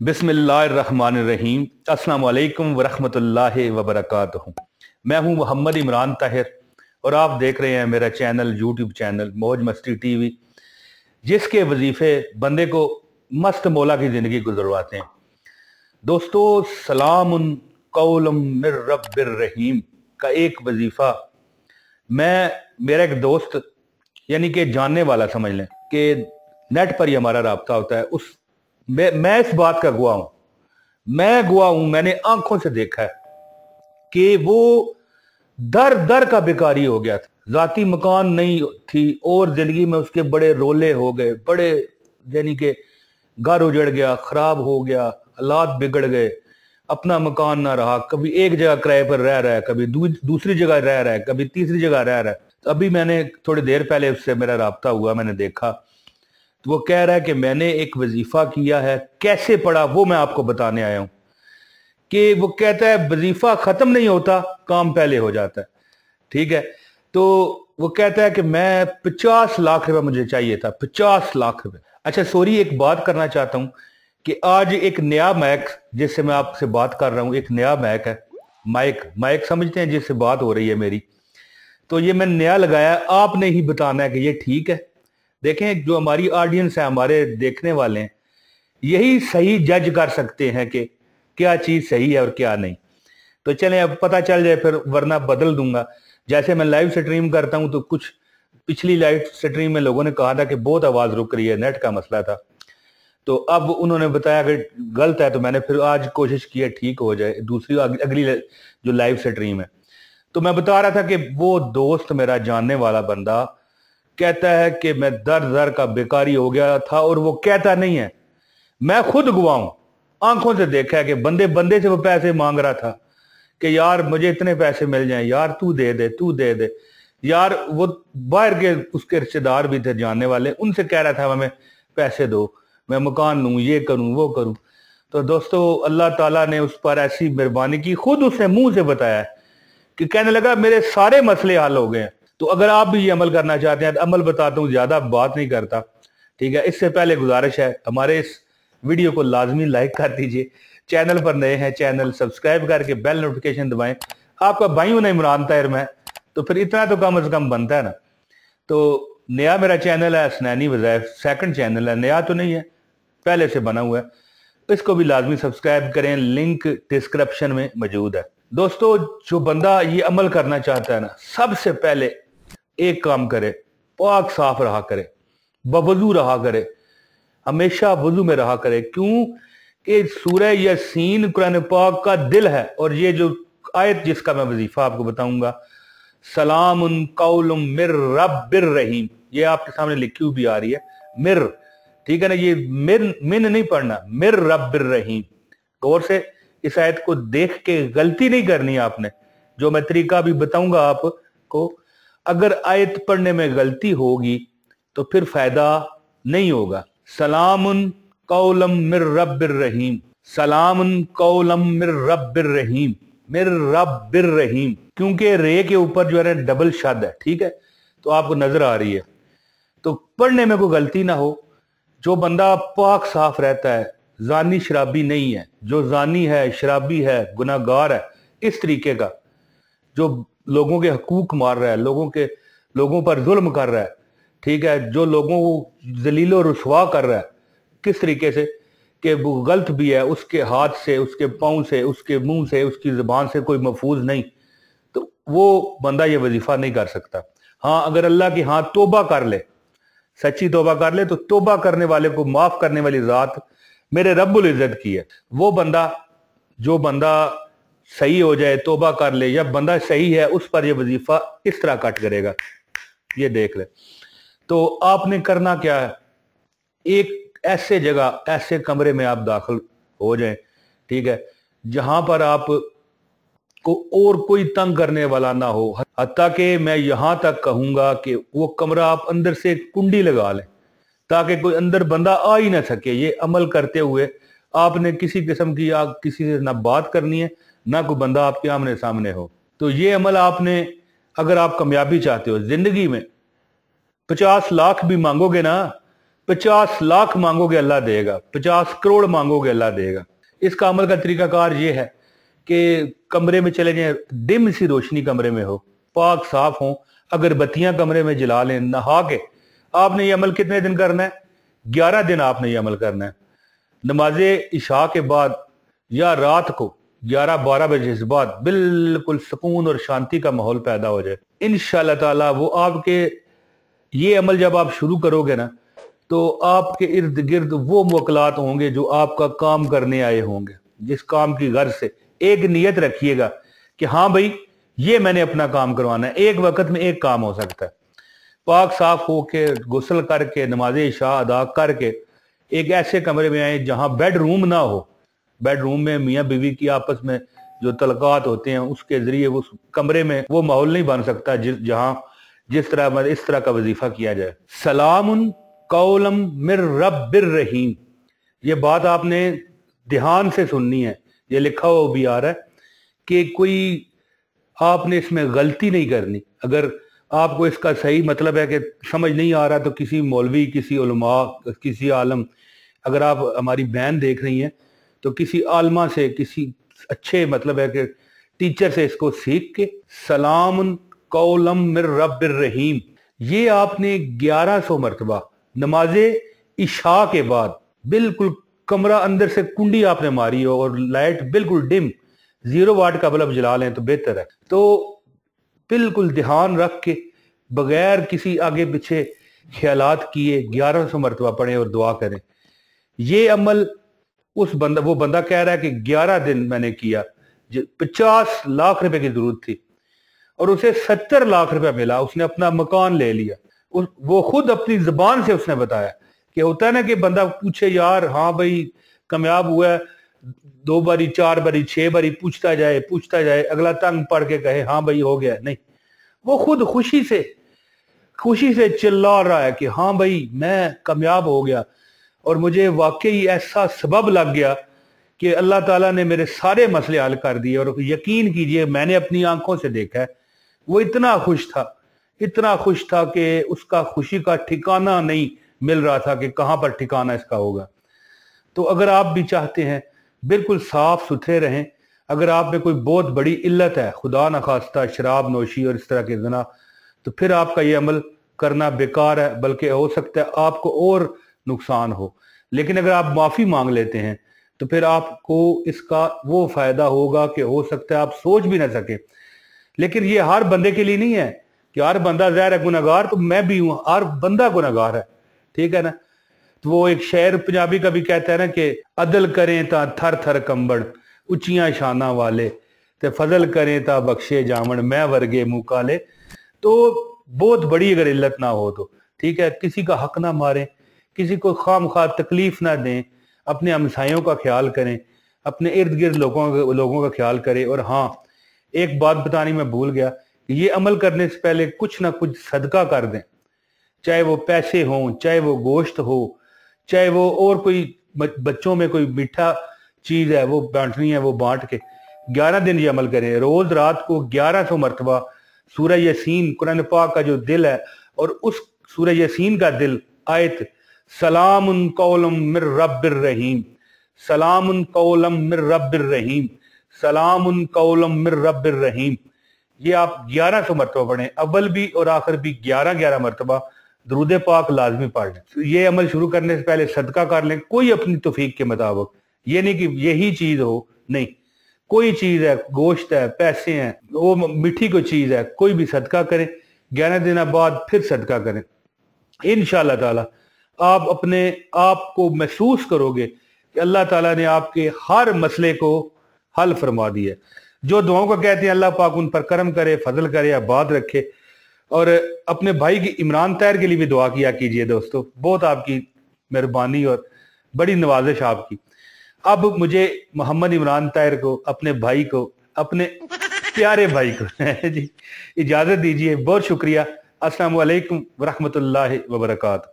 बिस्मिल्लाहिर्रहमानिर्रहीम। अस्सलाम वालेकुम वरहमतुल्लाहि वबरकातुहू। मैं हूं मोहम्मद इमरान ताहिर और आप देख रहे हैं मेरा चैनल, यूट्यूब चैनल मौज मस्ती टीवी, जिसके वजीफे बंदे को मस्त मौला की ज़िंदगी गुजरवाते हैं। दोस्तों, सलामुन कौलुम मिर रब्बिर रहीम का एक वजीफ़ा मेरा एक दोस्त यानी कि जानने वाला समझ लें कि नेट पर ही हमारा राब्ता होता है, मैं इस बात का गवाह हूं। मैंने आंखों से देखा है कि वो दर दर का बेकारी हो गया था। जाती मकान नहीं थी और जिंदगी में उसके बड़े रोले हो गए, बड़े यानी कि घर उजड़ गया, खराब हो गया, हालात बिगड़ गए। अपना मकान ना रहा, कभी एक जगह किराए पर रह रहा है, कभी दूसरी जगह रह रहा है, कभी तीसरी जगह रह रहा है। तो अभी मैंने थोड़ी देर पहले उससे मेरा राब्ता हुआ, मैंने देखा तो वो कह रहा है कि मैंने एक वजीफा किया है। कैसे पढ़ा वो मैं आपको बताने आया हूं। कि वो कहता है वजीफा खत्म नहीं होता, काम पहले हो जाता है। ठीक है, तो वो कहता है कि मैं 50 लाख रुपए मुझे चाहिए था, 50 लाख रुपए। अच्छा सॉरी, एक बात करना चाहता हूं कि आज एक नया माइक जिससे मैं आपसे बात कर रहा हूं, एक नया माइक है, माइक समझते हैं जिससे बात हो रही है मेरी, तो ये मैंने नया लगाया। आपने ही बताना है कि ये ठीक है। देखें, जो हमारी ऑडियंस है, हमारे देखने वाले हैं, यही सही जज कर सकते हैं कि क्या चीज सही है और क्या नहीं। तो चलें अब पता चल जाए फिर, वरना बदल दूंगा। जैसे मैं लाइव स्ट्रीम करता हूं तो कुछ पिछली लाइव स्ट्रीम में लोगों ने कहा था कि बहुत आवाज रुक रही है, नेट का मसला था। तो अब उन्होंने बताया कि गलत है, तो मैंने फिर आज कोशिश की है ठीक हो जाए, दूसरी अगली जो लाइव स्ट्रीम है। तो मैं बता रहा था कि वो दोस्त मेरा जानने वाला बंदा कहता है कि मैं दर दर का बेकारी हो गया था, और वो कहता नहीं है, मैं खुद गवाह हूं, आंखों से देखा है कि बंदे से वो पैसे मांग रहा था कि यार मुझे इतने पैसे मिल जाएं, यार तू दे दे। यार वो बाहर के उसके रिश्तेदार भी थे जानने वाले, उनसे कह रहा था हमें पैसे दो, मैं मकान लूं, ये करूं वो करूं। तो दोस्तों, अल्लाह ताला ने उस पर ऐसी मेहरबानी की, खुद उसने मुंह से बताया कि कहने लगा मेरे सारे मसले हल हो गए हैं। तो अगर आप भी ये अमल करना चाहते हैं तो अमल बताता हूँ, ज्यादा बात नहीं करता। ठीक है, इससे पहले गुजारिश है, हमारे इस वीडियो को लाजमी लाइक कर दीजिए, चैनल पर नए हैं चैनल सब्सक्राइब करके बेल नोटिफिकेशन दबाएं। आपका भाई हूं ना इमरान ताहिर मैं, तो फिर इतना तो कम से कम बनता है ना। तो नया मेरा चैनल है हसनैनी वज़ाइफ, सेकंड चैनल है, नया तो नहीं है, पहले से बना हुआ है। इसको भी लाजमी सब्सक्राइब करें, लिंक डिस्क्रिप्शन में मौजूद है। दोस्तों, जो बंदा ये अमल करना चाहता है ना, सबसे पहले एक काम करे, पाक साफ रहा करे, बवजू रहा करे, हमेशा वजू में रहा करे। क्यों कि सूरह यासीन कुरान पाक का दिल है। और ये जो आयत जिसका मैं वजीफा आपको बताऊंगा, सलामुन कौलुम मिर रब्बिर रहीम, ये आपके सामने लिखी हुई भी आ रही है, मिर, ठीक है ना, ये मिन नहीं पढ़ना, मिर रब्बिर रहीम। गौर से इस आयत को देख के गलती नहीं करनी आपने, जो मैं तरीका भी बताऊंगा आपको। अगर आयत पढ़ने में गलती होगी तो फिर फायदा नहीं होगा। सलामुन कौलम मिर रब्बिर रहीम, सलामुन कौलम मिर रब्बिर रहीम, मिर रब्बिर रहीम, क्योंकि रे के ऊपर जो है डबल शद है, ठीक है, तो आपको नजर आ रही है, तो पढ़ने में कोई गलती ना हो। जो बंदा पाक साफ रहता है, जानी शराबी नहीं है, जो जानी है शराबी है गुनाहगार है, इस तरीके का जो लोगों के हकूक मार रहा है, लोगों पर जुल्म कर रहा है, ठीक है, जो लोगों को जलीलो रुसवा कर रहा है, किस तरीके से कि वो गलत भी है, उसके हाथ से, उसके पाँव से, उसके मुंह से, उसकी जुबान से कोई महफूज नहीं, तो वो बंदा ये वजीफा नहीं कर सकता। हाँ, अगर अल्लाह की हाँ तोबा कर ले, सच्ची तोबा कर ले, तो तोबा करने वाले को माफ करने वाली जात मेरे रब्बुल इज्जत की है। वो बंदा, जो बंदा सही हो जाए, तोबा कर ले, या बंदा सही है, उस पर ये वजीफा इस तरह कट करेगा, ये देख ले। तो आपने करना क्या है, एक ऐसे जगह, ऐसे कमरे में आप दाखिल हो जाएं, ठीक है, जहां पर आप को और कोई तंग करने वाला ना हो। हत्ता कि मैं यहां तक कहूंगा कि वो कमरा आप अंदर से कुंडी लगा लें, ताकि कोई अंदर बंदा आ ही ना सके। ये अमल करते हुए आपने किसी किस्म की किसी से ना बात करनी है, ना कोई बंदा आपके आमने सामने हो। तो ये अमल आपने, अगर आप कामयाबी चाहते हो जिंदगी में, 50 लाख भी मांगोगे ना 50 लाख मांगोगे अल्लाह देगा, 50 करोड़ मांगोगे अल्लाह देगा। इसका अमल का तरीकाकार ये है कि कमरे में चले जाएं, डिम सी रोशनी कमरे में हो, पाक साफ हो, अगरबत्तियां कमरे में जला लें, नहा के। आपने ये अमल कितने दिन करना है? 11 दिन आपने ये अमल करना है। नमाज इशा के बाद या रात को 11-12 बजे से बाद बिल्कुल सुकून और शांति का माहौल पैदा हो जाए। इंशाअल्लाह ताला वो आपके ये अमल जब आप शुरू करोगे ना, तो आपके इर्द गिर्द वो मुवक्किलात होंगे जो आपका काम करने आए होंगे। जिस काम की गर्ज से एक नियत रखिएगा कि हाँ भाई ये मैंने अपना काम करवाना है। एक वक्त में एक काम हो सकता है। पाक साफ होके गुस्ल करके नमाज इशा अदा करके एक ऐसे कमरे में आए जहां बेडरूम ना हो। बेडरूम में मियाँ बीवी की आपस में जो तलकात होते हैं उसके जरिए उस कमरे में वो माहौल नहीं बन सकता जहां जिस तरह इस तरह का वजीफा किया जाए। सलामुन कौलम मिर रब्बिर रहीम, ये बात आपने ध्यान से सुननी है। ये लिखा हुआ भी आ रहा है कि कोई आपने इसमें गलती नहीं करनी। अगर आपको इसका सही मतलब है कि समझ नहीं आ रहा तो किसी मौलवी, किसी उलमा, किसी आलम, अगर आप हमारी बहन देख रही हैं तो किसी आलमा से, किसी अच्छे मतलब है कि टीचर से इसको सीख के सलामुन कौलम मिर रब्बिर रहीम ये आपने 1100 मरतबा नमाजे इशा के बाद, बिल्कुल कमरा अंदर से कुंडी आपने मारी हो और लाइट बिल्कुल डिम 0 वाट का बल्ब जला लें तो बेहतर है। तो बिल्कुल ध्यान रख के बगैर किसी आगे पीछे ख्यालात किए 1100 मरतबा पढ़ें और दुआ करें। ये अमल वो बंदा कह रहा है कि 11 दिन मैंने किया, 50 लाख रुपए की जरूरत थी और उसे 70 लाख रुपया मिला, उसने अपना मकान ले लिया। वो खुद अपनी जुबान से उसने बताया कि होता है ना कि बंदा पूछे यार हाँ भाई कामयाब हुआ है, 2 बारी 4 बारी 6 बारी पूछता जाए, अगला तंग पड़ के कहे हाँ भाई हो गया। नहीं, वो खुद खुशी से चिल्ला रहा है कि हाँ भाई मैं कामयाब हो गया और मुझे वाकई ऐसा सबब लग गया कि अल्लाह ताला ने मेरे सारे मसले हल कर दिए। और यकीन कीजिए मैंने अपनी आंखों से देखा है, वो इतना खुश था कि उसका खुशी का ठिकाना नहीं मिल रहा था कि कहां पर ठिकाना इसका होगा। तो अगर आप भी चाहते हैं बिल्कुल साफ सुथरे रहें, अगर आप में कोई बहुत बड़ी इल्लत है, खुदा न खास्ता शराब नोशी और इस तरह के ज़िना, तो फिर आपका ये अमल करना बेकार है, बल्कि हो सकता है आपको और नुकसान हो। लेकिन अगर आप माफ़ी मांग लेते हैं तो फिर आपको इसका वो फायदा होगा कि हो सकता है आप सोच भी ना सके। लेकिन ये हर बंदे के लिए नहीं है कि हर बंदा ज़ाहिर है गुनहगार, तो मैं भी हूं, हर बंदा गुनहगार है, ठीक है ना। तो वो एक शेर पंजाबी का भी कहता है ना कि अदल करें ता थर थर कंबड़ उचियां शाना वाले ते फजल करें ता बख्शे जामन मैं वर्गे मुंह काले। तो बहुत बड़ी अगर इल्लत ना हो तो ठीक है, किसी का हक ना मारें, किसी को खामखा तकलीफ ना दें, अपने हमसायों का ख्याल करें, अपने इर्द गिर्द लोगों का ख्याल करें। और हाँ, एक बात बतानी मैं भूल गया, ये अमल करने से पहले कुछ ना कुछ सदका कर दें, चाहे वो पैसे हों, चाहे वो गोश्त हो, चाहे वो और कोई बच्चों में कोई मीठा चीज है वो बांटनी है, वो बांट के 11 दिन ये अमल करें। रोज रात को 1100 मरतबा सूरह यासीन, कुरान पाक का जो दिल है, और उस सूरह यासीन का दिल आयत सलामुन कौलम मिर रब्बिर रहीम, सलामुन कौलम मिर रब्बिर रहीम, सलामुन कौलम मिर रब्बिर रहीम, ये आप 1100 मरतबा पढ़ें। अव्वल भी और आखिर भी 11-11 मरतबा दरूद पाक लाजमी पढ़ लें। ये अमल शुरू करने से पहले सदका कर लें, कोई अपनी तौफीक के मुताबिक, ये नहीं कि यही चीज हो, नहीं, कोई चीज है, गोश्त है, पैसे हैं, वो मीठी कोई चीज है, कोई भी सदका करें। 11 दिन बाद फिर सदका करें। इंशाअल्लाह ताला आप अपने आप को महसूस करोगे कि अल्लाह ताला ने आपके हर मसले को हल फरमा दिया। जो दुआओं को कहते हैं अल्लाह पाक उन पर करम करे, फजल करे, आबाद रखे। और अपने भाई की इमरान ताहिर के लिए भी दुआ किया कीजिए दोस्तों, बहुत आपकी मेहरबानी और बड़ी नवाजिश आपकी। अब मुझे मोहम्मद इमरान ताहिर को, अपने भाई को, अपने प्यारे भाई को जी इजाजत दीजिए। बहुत शुक्रिया। अस्सलाम वालेकुम व रहमतुल्लाहि व बरकातहू।